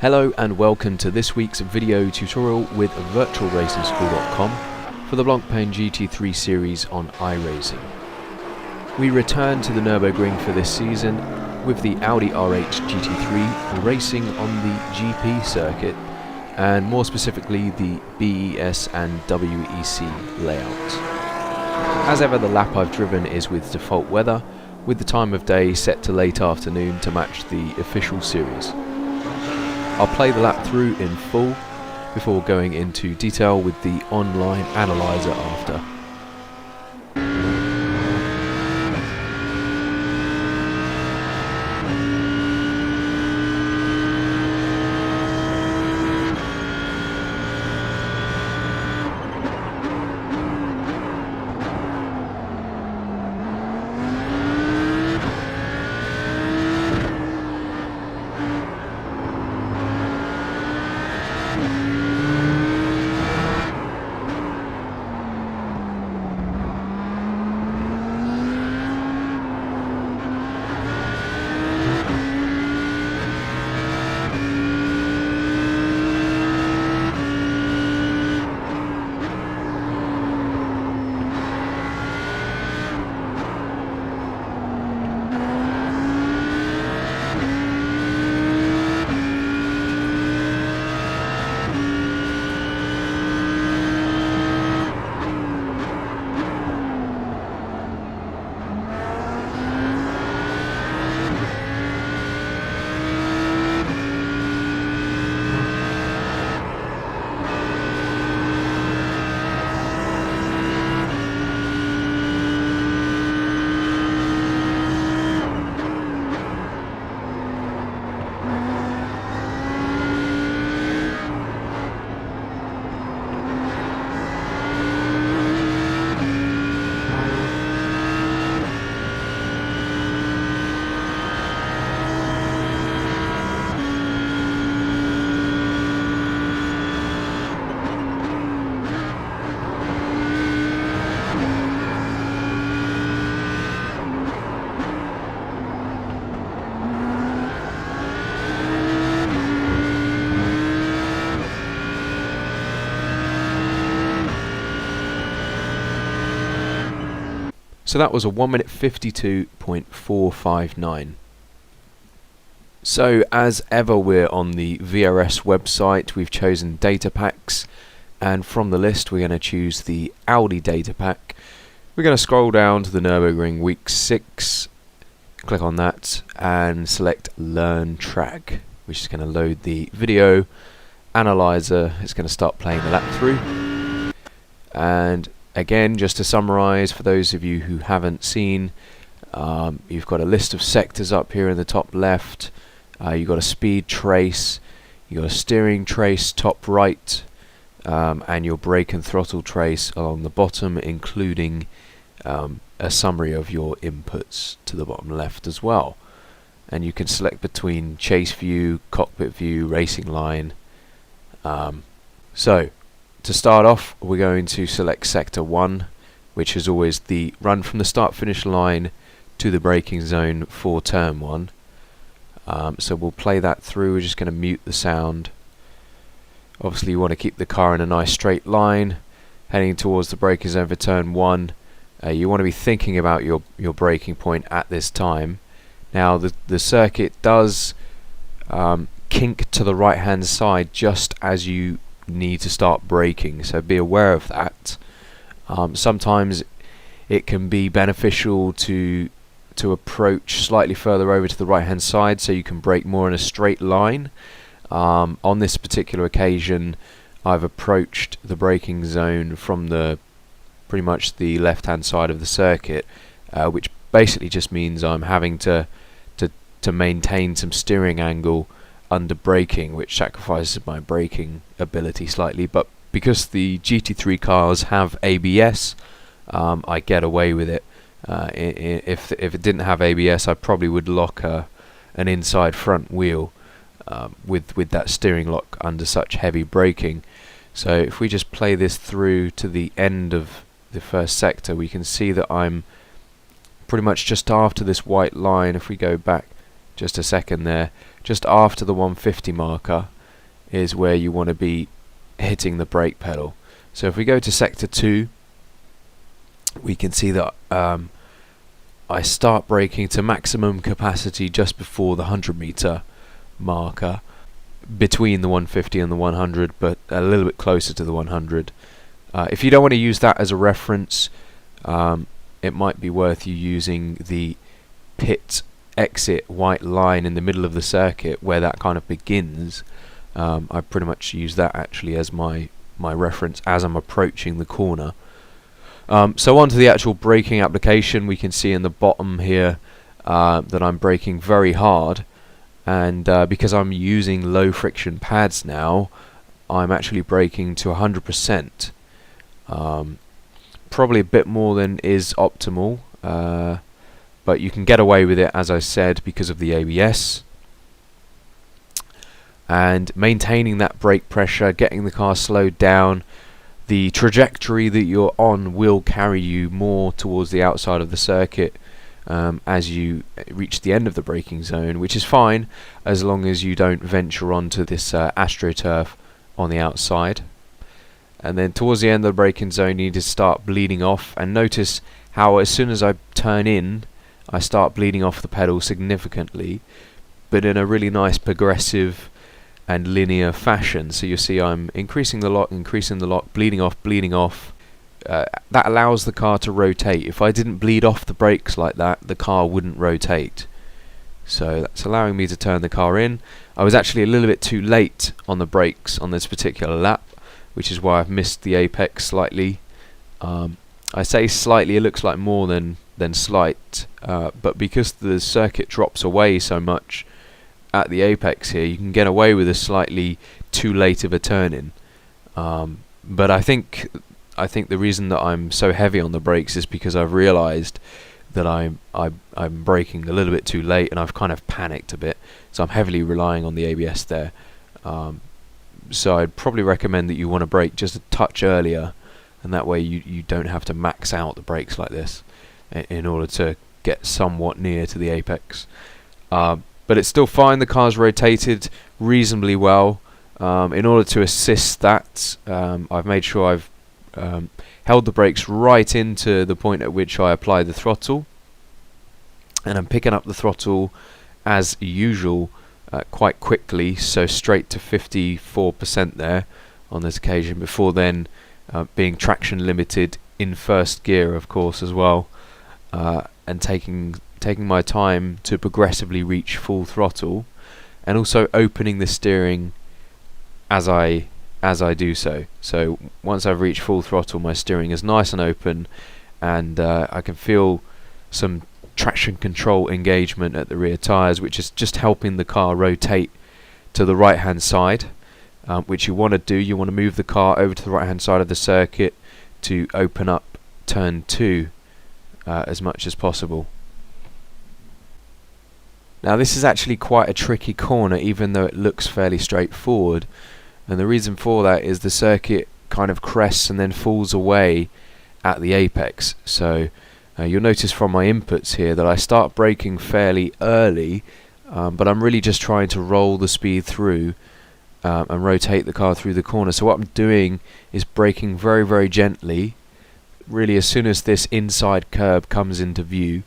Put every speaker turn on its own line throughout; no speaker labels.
Hello and welcome to this week's video tutorial with virtualracingschool.com for the Blancpain GT3 series on iRacing. We return to the Nürburgring for this season with the Audi RH GT3 racing on the GP circuit and more specifically the BES and WEC layouts. As ever, the lap I've driven is with default weather, with the time of day set to late afternoon to match the official series. I'll play the lap through in full before going into detail with the online analyzer after. So that was a 1 minute 52.459. So as ever, we're on the VRS website. We've chosen data packs, and from the list we're going to choose the Audi data pack. We're going to scroll down to the Nürburgring week 6, click on that and select learn track, which is going to load the video analyzer. It's going to start playing the lap through. And again, just to summarize for those of you who haven't seen, you've got a list of sectors up here in the top left. You've got a speed trace, you've got a steering trace top right, and your brake and throttle trace along the bottom, including a summary of your inputs to the bottom left as well. And you can select between chase view, cockpit view, racing line. So to start off, we're going to select sector 1, which is always the run from the start finish line to the braking zone for turn 1. So we'll play that through. We're just going to mute the sound. Obviously you want to keep the car in a nice straight line heading towards the braking zone for turn 1. You want to be thinking about your braking point at this time. Now the circuit does kink to the right hand side just as you need to start braking, so be aware of that. Sometimes it can be beneficial to approach slightly further over to the right hand side so you can brake more in a straight line. On this particular occasion I've approached the braking zone from pretty much the left hand side of the circuit, which basically just means I'm having to maintain some steering angle under braking, which sacrifices my braking ability slightly. But because the GT3 cars have ABS, I get away with it. If it didn't have ABS, I probably would lock an inside front wheel with that steering lock under such heavy braking. So if we just play this through to the end of the first sector, we can see that I'm pretty much just after this white line. If we go back just a second there, just after the 150 marker is where you want to be hitting the brake pedal. So if we go to sector 2, we can see that I start braking to maximum capacity just before the 100 meter marker, between the 150 and the 100, but a little bit closer to the 100. If you don't want to use that as a reference, it might be worth you using the pit exit white line in the middle of the circuit where that kind of begins. I pretty much use that actually as my reference as I'm approaching the corner. So on to the actual braking application. We can see in the bottom here that I'm braking very hard, and because I'm using low friction pads now, I'm actually braking to 100%. Probably a bit more than is optimal, but you can get away with it, as I said, because of the ABS. And maintaining that brake pressure, getting the car slowed down, the trajectory that you're on will carry you more towards the outside of the circuit as you reach the end of the braking zone, which is fine as long as you don't venture onto this AstroTurf on the outside. And then towards the end of the braking zone, you need to start bleeding off, and notice how as soon as I turn in, I start bleeding off the pedal significantly, but in a really nice progressive and linear fashion. So you see I'm increasing the lock, bleeding off. That allows the car to rotate. If I didn't bleed off the brakes like that, the car wouldn't rotate. So that's allowing me to turn the car in. I was actually a little bit too late on the brakes on this particular lap, which is why I've missed the apex slightly. I say slightly, it looks like more than slight, but because the circuit drops away so much at the apex here, you can get away with a slightly too late of a turn-in. But I think the reason that I'm so heavy on the brakes is because I've realised that I'm braking a little bit too late, and I've kind of panicked a bit. So I'm heavily relying on the ABS there. So I'd probably recommend that you want to brake just a touch earlier, and that way you don't have to max out the brakes like this in order to get somewhat near to the apex. But it's still fine. The car's rotated reasonably well. In order to assist that, I've made sure I've held the brakes right into the point at which I apply the throttle, and I'm picking up the throttle as usual quite quickly, so straight to 54% there on this occasion, before then being traction limited in first gear, of course, as well, and taking my time to progressively reach full throttle, and also opening the steering as I do so. So once I've reached full throttle, my steering is nice and open, and I can feel some traction control engagement at the rear tyres, which is just helping the car rotate to the right hand side, which you want to do. You want to move the car over to the right hand side of the circuit to open up turn 2 as much as possible. Now this is actually quite a tricky corner, even though it looks fairly straightforward, and the reason for that is the circuit kind of crests and then falls away at the apex. So you'll notice from my inputs here that I start braking fairly early, but I'm really just trying to roll the speed through and rotate the car through the corner. So what I'm doing is braking very, very gently. Really, as soon as this inside curb comes into view,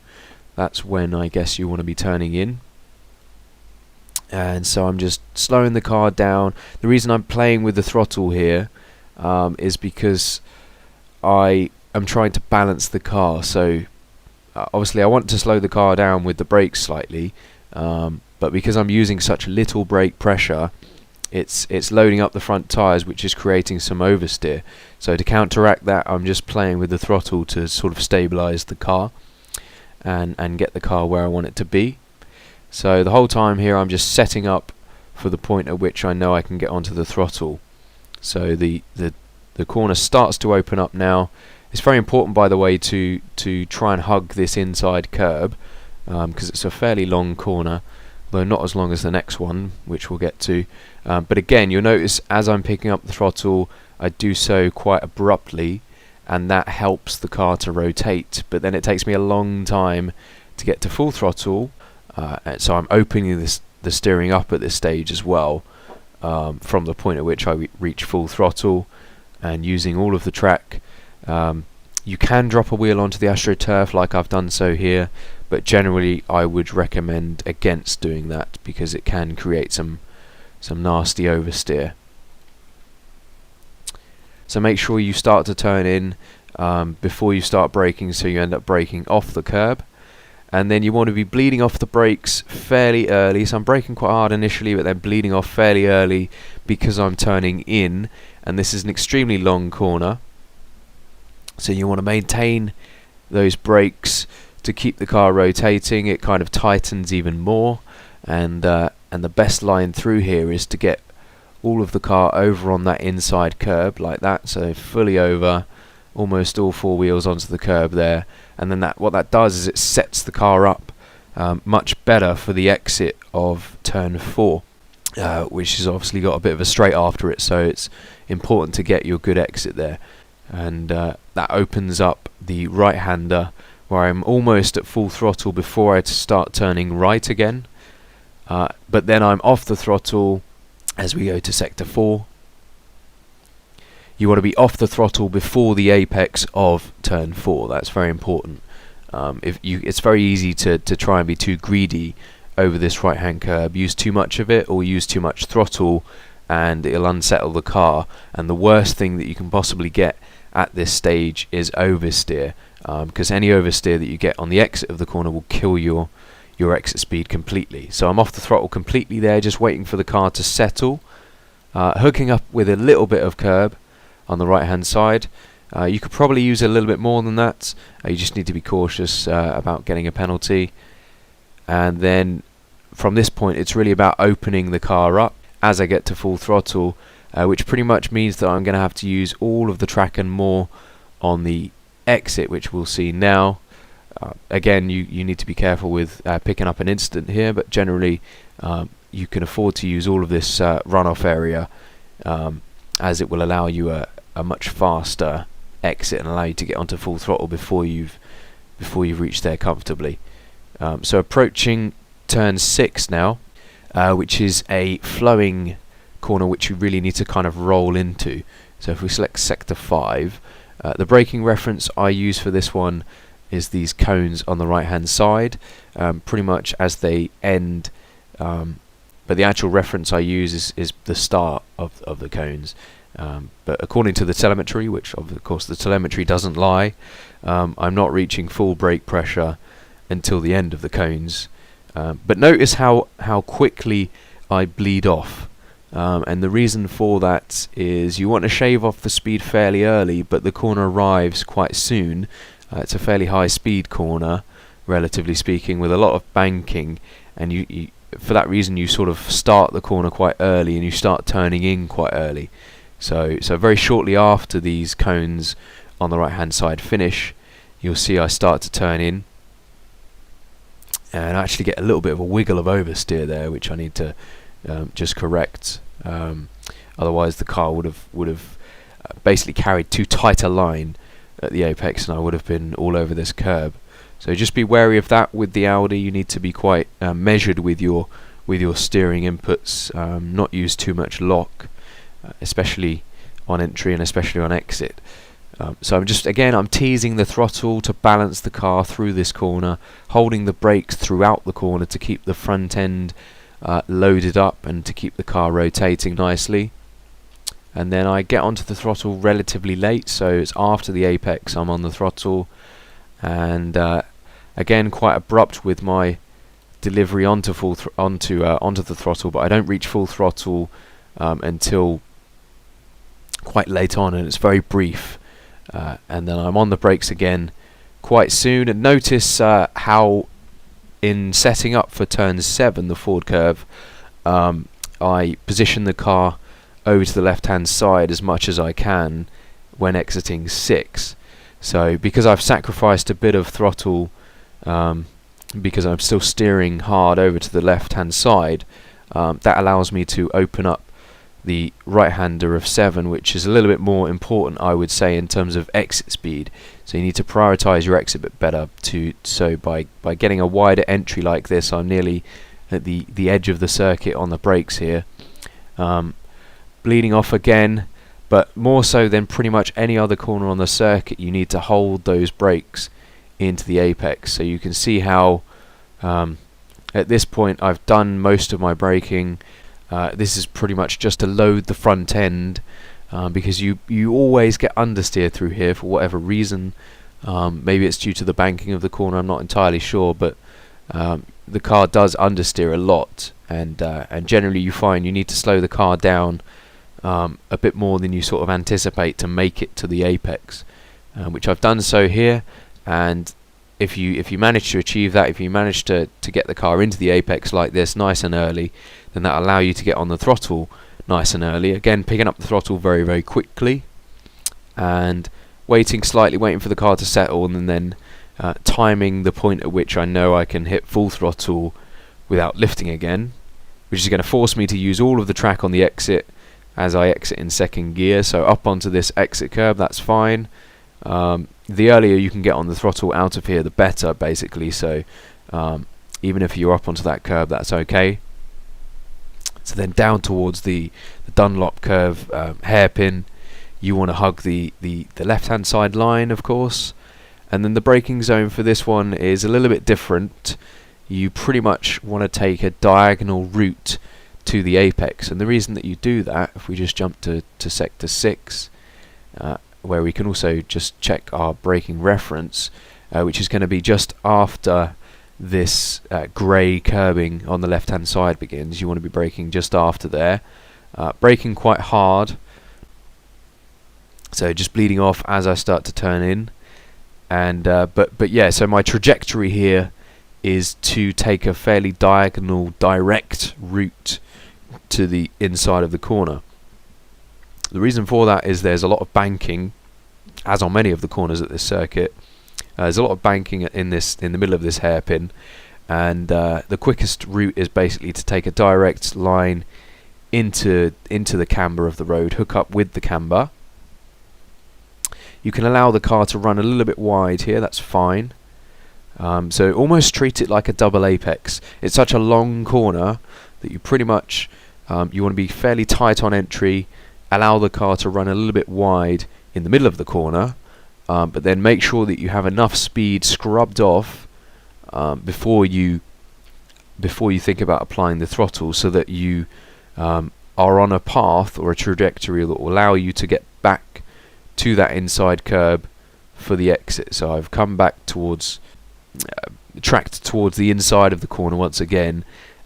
that's when I guess you want to be turning in. And so I'm just slowing the car down. The reason I'm playing with the throttle here is because I am trying to balance the car. So obviously I want to slow the car down with the brakes slightly, but because I'm using such little brake pressure, it's loading up the front tyres, which is creating some oversteer. So to counteract that, I'm just playing with the throttle to sort of stabilise the car and get the car where I want it to be. So the whole time here I'm just setting up for the point at which I know I can get onto the throttle. So the corner starts to open up now. It's very important, by the way, to try and hug this inside curb, because it's a fairly long corner, though not as long as the next one, which we'll get to. But again, you'll notice as I'm picking up the throttle, I do so quite abruptly, and that helps the car to rotate. But then it takes me a long time to get to full throttle, and so I'm opening the steering up at this stage as well, from the point at which I reach full throttle, and using all of the track. You can drop a wheel onto the AstroTurf like I've done so here, but generally I would recommend against doing that because it can create some nasty oversteer. So make sure you start to turn in before you start braking, so you end up braking off the curb, and then you want to be bleeding off the brakes fairly early. So I'm braking quite hard initially, but then bleeding off fairly early because I'm turning in, and this is an extremely long corner. So you want to maintain those brakes to keep the car rotating. It kind of tightens even more, and the best line through here is to get all of the car over on that inside curb like that, so fully over, almost all four wheels onto the curb there, and then what that does is it sets the car up much better for the exit of turn 4, which has obviously got a bit of a straight after it, so it's important to get your good exit there. And that opens up the right-hander where I'm almost at full throttle before I start turning right again, but then I'm off the throttle as we go to sector 4. You want to be off the throttle before the apex of turn 4. That's very important. It's very easy to try and be too greedy over this right-hand curb, use too much of it or use too much throttle, and it'll unsettle the car. And the worst thing that you can possibly get at this stage is oversteer, because any oversteer that you get on the exit of the corner will kill your exit speed completely. So I'm off the throttle completely there, just waiting for the car to settle, hooking up with a little bit of curb on the right hand side. You could probably use a little bit more than that. You just need to be cautious about getting a penalty. And then from this point it's really about opening the car up as I get to full throttle, which pretty much means that I'm going to have to use all of the track and more on the exit, which we'll see now. Again, you need to be careful with picking up an incident here, but generally you can afford to use all of this runoff area, as it will allow you a much faster exit and allow you to get onto full throttle before you've reached there comfortably. So approaching turn 6 now, which is a flowing corner which you really need to kind of roll into. So if we select sector 5, the braking reference I use for this one is these cones on the right hand side, pretty much as they end, but the actual reference I use is the start of the cones. But according to the telemetry, which of course the telemetry doesn't lie, I'm not reaching full brake pressure until the end of the cones. But notice how quickly I bleed off. And the reason for that is you want to shave off the speed fairly early, but the corner arrives quite soon. It's a fairly high speed corner, relatively speaking, with a lot of banking, and you for that reason you sort of start the corner quite early and you start turning in quite early. So very shortly after these cones on the right hand side finish, you'll see I start to turn in and actually get a little bit of a wiggle of oversteer there, which I need to just correct. Otherwise the car would have basically carried too tight a line at the apex and I would have been all over this curb. So just be wary of that with the Audi. You need to be quite measured with your steering inputs, not use too much lock, especially on entry and especially on exit. So I'm teasing the throttle to balance the car through this corner, holding the brakes throughout the corner to keep the front end loaded up and to keep the car rotating nicely. And then I get onto the throttle relatively late, so it's after the apex I'm on the throttle, and again quite abrupt with my delivery onto the throttle, but I don't reach full throttle until quite late on, and it's very brief. And then I'm on the brakes again quite soon, and notice how in setting up for turn 7, the forward curve, I position the car over to the left hand side as much as I can when exiting 6. So because I've sacrificed a bit of throttle, because I'm still steering hard over to the left hand side, that allows me to open up the right-hander of 7, which is a little bit more important, I would say, in terms of exit speed. So you need to prioritize your exit a bit better. So by getting a wider entry like this, I'm nearly at the edge of the circuit on the brakes here. Bleeding off again, but more so than pretty much any other corner on the circuit, you need to hold those brakes into the apex. So you can see how at this point I've done most of my braking. This is pretty much just to load the front end, because you always get understeer through here for whatever reason. Maybe it's due to the banking of the corner, I'm not entirely sure, but the car does understeer a lot, and generally you find you need to slow the car down a bit more than you sort of anticipate to make it to the apex, which I've done so here. And if you manage to achieve that, if you manage to get the car into the apex like this nice and early, then that'll allow you to get on the throttle nice and early. Again, picking up the throttle very, very quickly and waiting for the car to settle, and then timing the point at which I know I can hit full throttle without lifting again, which is going to force me to use all of the track on the exit as I exit in second gear. So up onto this exit curb, that's fine. The earlier you can get on the throttle out of here, the better, basically. So even if you're up onto that curb, that's okay. So then down towards the Dunlop curve, hairpin, you want to hug the left-hand side line, of course. And then the braking zone for this one is a little bit different. You pretty much want to take a diagonal route to the apex. And the reason that you do that, if we just jump to sector 6, where we can also just check our braking reference, which is going to be just after this grey curbing on the left hand side begins. You want to be braking just after there, braking quite hard, so just bleeding off as I start to turn in. And but yeah, so my trajectory here is to take a fairly diagonal direct route to the inside of the corner. The reason for that is there's a lot of banking, as on many of the corners at this circuit. There's a lot of banking in the middle of this hairpin, and the quickest route is basically to take a direct line into the camber of the road, hook up with the camber. You can allow the car to run a little bit wide here, that's fine. So almost treat it like a double apex. It's such a long corner that you pretty much you want to be fairly tight on entry, allow the car to run a little bit wide in the middle of the corner, but then make sure that you have enough speed scrubbed off before you think about applying the throttle, so that you are on a path or a trajectory that will allow you to get back to that inside curb for the exit. So I've come back towards tracked towards the inside of the corner once again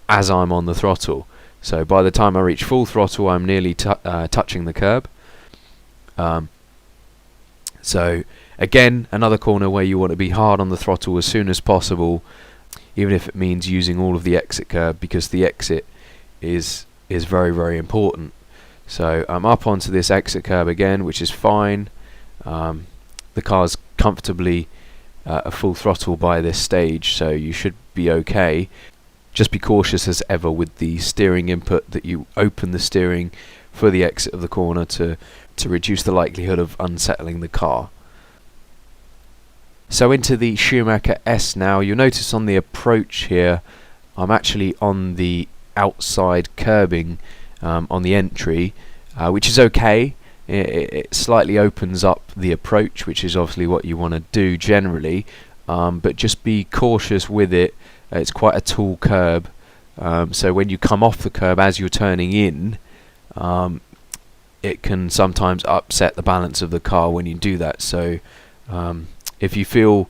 as I'm on the throttle. So by the time I reach full throttle, I'm nearly touching the curb. So again, another corner where you want to be hard on the throttle as soon as possible, even if it means using all of the exit curb, because the exit is very, very important. So I'm up onto this exit curb again, which is fine. The car's comfortably at full throttle by this stage, so you should be okay. Just be cautious as ever with the steering input, that you open the steering for the exit of the corner to reduce the likelihood of unsettling the car. So into the Schumacher S now. You'll notice on the approach here, I'm actually on the outside curbing on the entry, which is okay. It slightly opens up the approach, which is obviously what you want to do generally, but just be cautious with it. It's quite a tall curb, so when you come off the curb as you're turning in, it can sometimes upset the balance of the car when you do that. So if you feel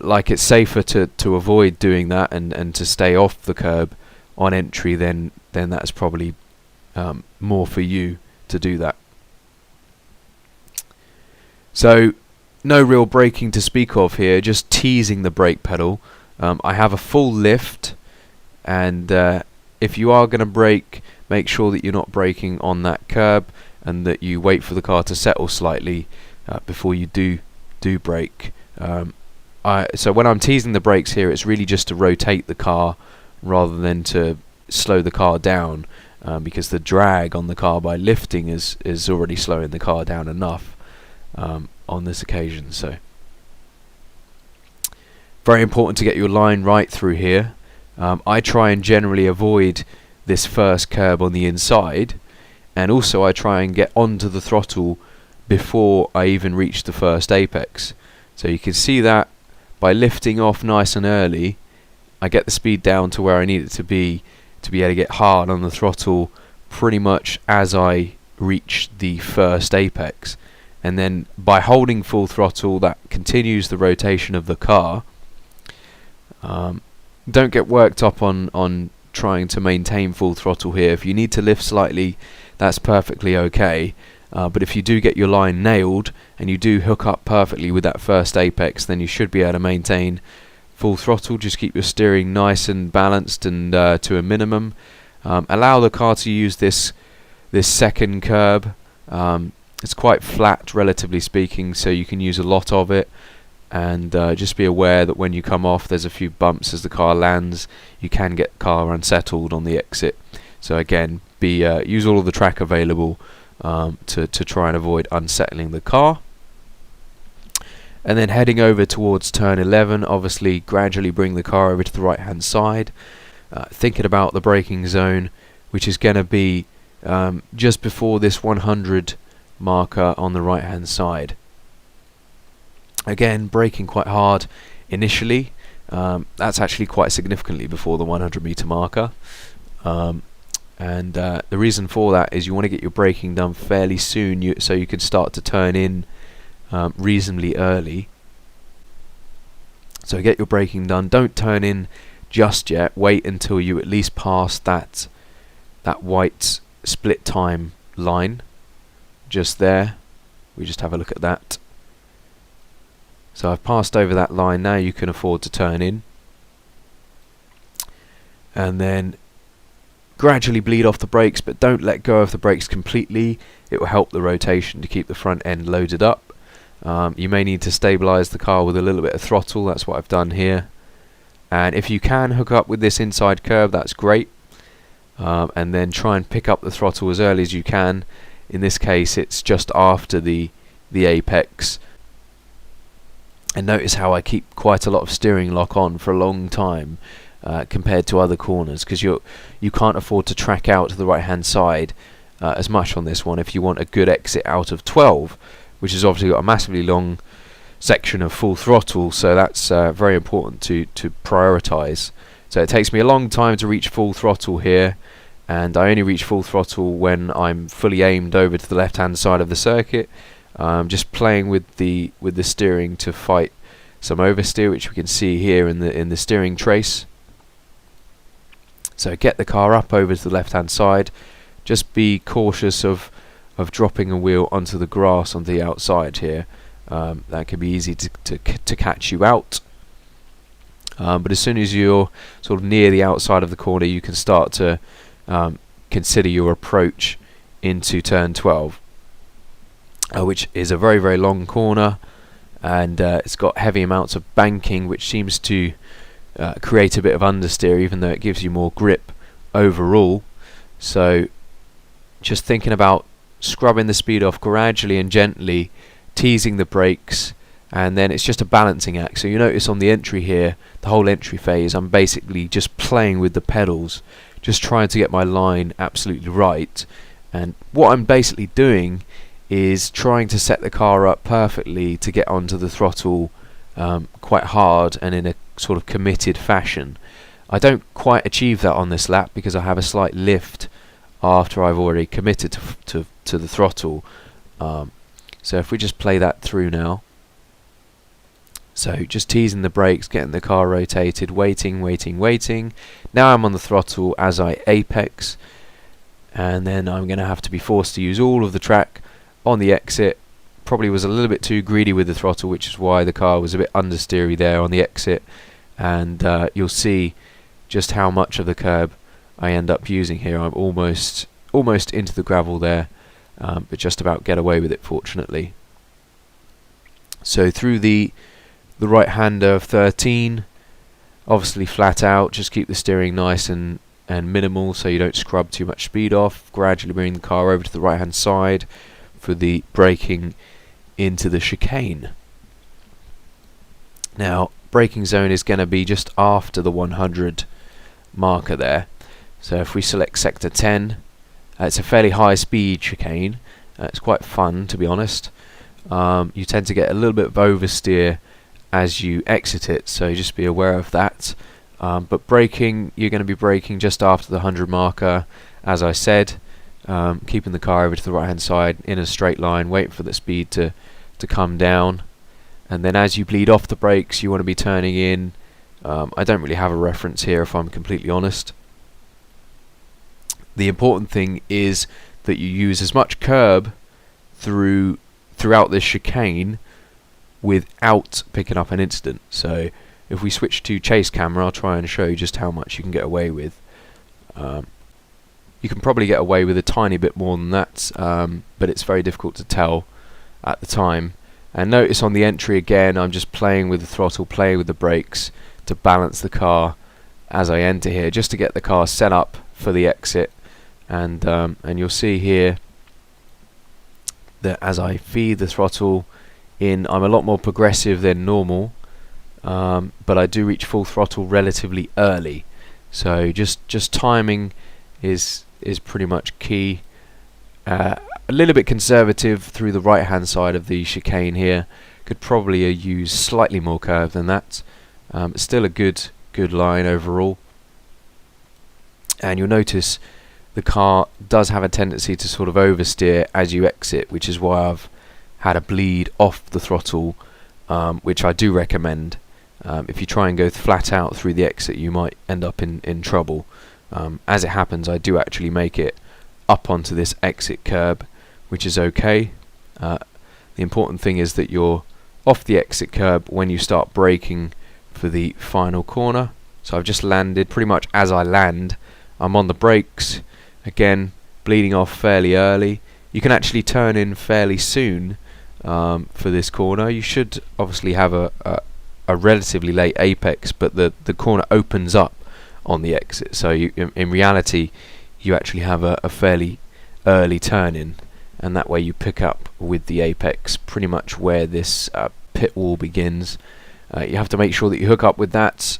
like it's safer to avoid doing that and to stay off the curb on entry, then that's probably more for you to do that. So no real braking to speak of here, just teasing the brake pedal. I have a full lift, and if you are going to brake, make sure that you're not braking on that curb, and that you wait for the car to settle slightly before you do brake. So when I'm teasing the brakes here, it's really just to rotate the car rather than to slow the car down. because the drag on the car by lifting is already slowing the car down enough on this occasion. So very important to get your line right through here. I try and generally avoid this first curb on the inside, and also I try and get onto the throttle before I even reach the first apex. So you can see that by lifting off nice and early, I get the speed down to where I need it to be able to get hard on the throttle pretty much as I reach the first apex. And then by holding full throttle, that continues the rotation of the car. Don't get worked up on trying to maintain full throttle here. If you need to lift slightly, that's perfectly okay. But if you do get your line nailed and you do hook up perfectly with that first apex, then you should be able to maintain full throttle. Just keep your steering nice and balanced and to a minimum. Allow the car to use this second curb. It's quite flat, relatively speaking, so you can use a lot of it. And just be aware that when you come off, there's a few bumps as the car lands. You can get the car unsettled on the exit. So again, use all of the track available to try and avoid unsettling the car. And then heading over towards turn 11, obviously gradually bring the car over to the right hand side, thinking about the braking zone, which is going to be just before this 100 marker on the right hand side. Again, braking quite hard initially. That's actually quite significantly before the 100 meter marker. And the reason for that is you want to get your braking done fairly soon, so you can start to turn in reasonably early. So get your braking done. Don't turn in just yet. Wait until you at least pass that white split time line just there. We just have a look at that. So I've passed over that line. Now you can afford to turn in, and then gradually bleed off the brakes, but don't let go of the brakes completely. It will help the rotation to keep the front end loaded up. You may need to stabilize the car with a little bit of throttle. That's what I've done here. And if you can hook up with this inside curb, that's great. And then try and pick up the throttle as early as you can. In this case, it's just after the apex. And notice how I keep quite a lot of steering lock on for a long time compared to other corners, because you can't afford to track out to the right hand side as much on this one if you want a good exit out of 12, which has obviously got a massively long section of full throttle. So that's very important to prioritize. So it takes me a long time to reach full throttle here, and I only reach full throttle when I'm fully aimed over to the left hand side of the circuit. Just playing with the steering to fight some oversteer, which we can see here in the steering trace. So get the car up over to the left hand side. Just be cautious of dropping a wheel onto the grass on the outside here. That can be easy to catch you out. But as soon as you're sort of near the outside of the corner, you can start to consider your approach into turn 12. Which is a very, very long corner, and it's got heavy amounts of banking, which seems to create a bit of understeer, even though it gives you more grip overall. So just thinking about scrubbing the speed off gradually and gently, teasing the brakes, and then it's just a balancing act. So you notice on the entry here, the whole entry phase, I'm basically just playing with the pedals, just trying to get my line absolutely right. And what I'm basically doing is trying to set the car up perfectly to get onto the throttle quite hard and in a sort of committed fashion. I don't quite achieve that on this lap because I have a slight lift after I've already committed to the throttle. So if we just play that through now. So just teasing the brakes, getting the car rotated, waiting. Now I'm on the throttle as I apex, and then I'm going to have to be forced to use all of the track on the exit. Probably was a little bit too greedy with the throttle, which is why the car was a bit understeery there on the exit. And you'll see just how much of the curb I end up using here. I'm almost into the gravel there, but just about get away with it, fortunately. So through the right hander of 13, obviously flat out, just keep the steering nice and and minimal, so you don't scrub too much speed off. Gradually bring the car over to the right hand side for the braking into the chicane. Now, braking zone is going to be just after the 100 marker there. So if we select sector 10, it's a fairly high speed chicane. It's quite fun, to be honest. You tend to get a little bit of oversteer as you exit it, so just be aware of that. But braking, you're going to be braking just after the 100 marker, as I said, keeping the car over to the right hand side in a straight line, waiting for the speed to come down. And then as you bleed off the brakes, you want to be turning in. I don't really have a reference here, if I'm completely honest. The important thing is that you use as much curb throughout this chicane without picking up an incident. So if we switch to chase camera, I'll try and show you just how much you can get away with. You can probably get away with a tiny bit more than that, but it's very difficult to tell at the time. And notice on the entry again, I'm just playing with the throttle, playing with the brakes to balance the car as I enter here, just to get the car set up for the exit. And you'll see here that as I feed the throttle in, I'm a lot more progressive than normal, but I do reach full throttle relatively early. So just timing is pretty much key. A little bit conservative through the right hand side of the chicane here. Could probably use slightly more curve than that. Still a good line overall. And you'll notice the car does have a tendency to sort of oversteer as you exit, which is why I've had a bleed off the throttle, which I do recommend. If you try and go flat out through the exit, you might end up in trouble. As it happens, I do actually make it up onto this exit curb, which is okay. The important thing is that you're off the exit curb when you start braking for the final corner. So I've just landed. Pretty much as I land, I'm on the brakes again, bleeding off fairly early. You can actually turn in fairly soon for this corner. You should obviously have a relatively late apex, but the corner opens up on the exit, so you, in reality, you actually have a fairly early turn in, and that way you pick up with the apex pretty much where this pit wall begins. You have to make sure that you hook up with that,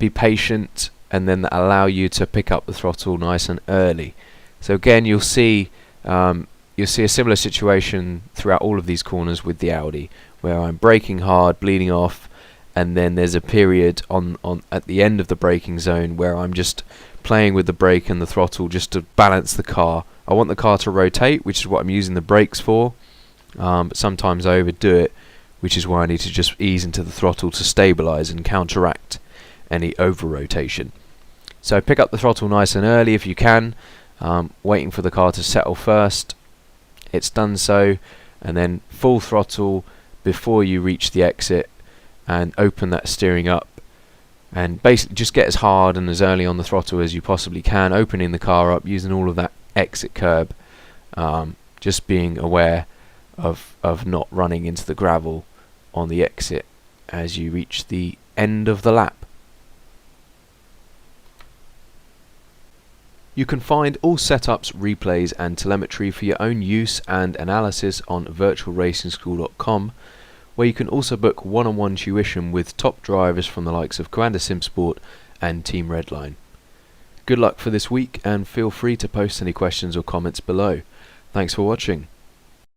be patient, and then allow you to pick up the throttle nice and early. So again, you'll see a similar situation throughout all of these corners with the Audi, where I'm braking hard, bleeding off, and then there's a period on at the end of the braking zone where I'm just playing with the brake and the throttle just to balance the car. I want the car to rotate, which is what I'm using the brakes for, but sometimes I overdo it, which is why I need to just ease into the throttle to stabilize and counteract any over rotation. So pick up the throttle nice and early if you can, waiting for the car to settle first. It's done so, and then full throttle before you reach the exit and open that steering up, and basically just get as hard and as early on the throttle as you possibly can, opening the car up, using all of that exit curb, just being aware of not running into the gravel on the exit as you reach the end of the lap. You can find all setups, replays and telemetry for your own use and analysis on virtualracingschool.com, where you can also book one-on-one tuition with top drivers from the likes of Commander Simsport and Team Redline. Good luck for this week, and feel free to post any questions or comments below. Thanks for watching.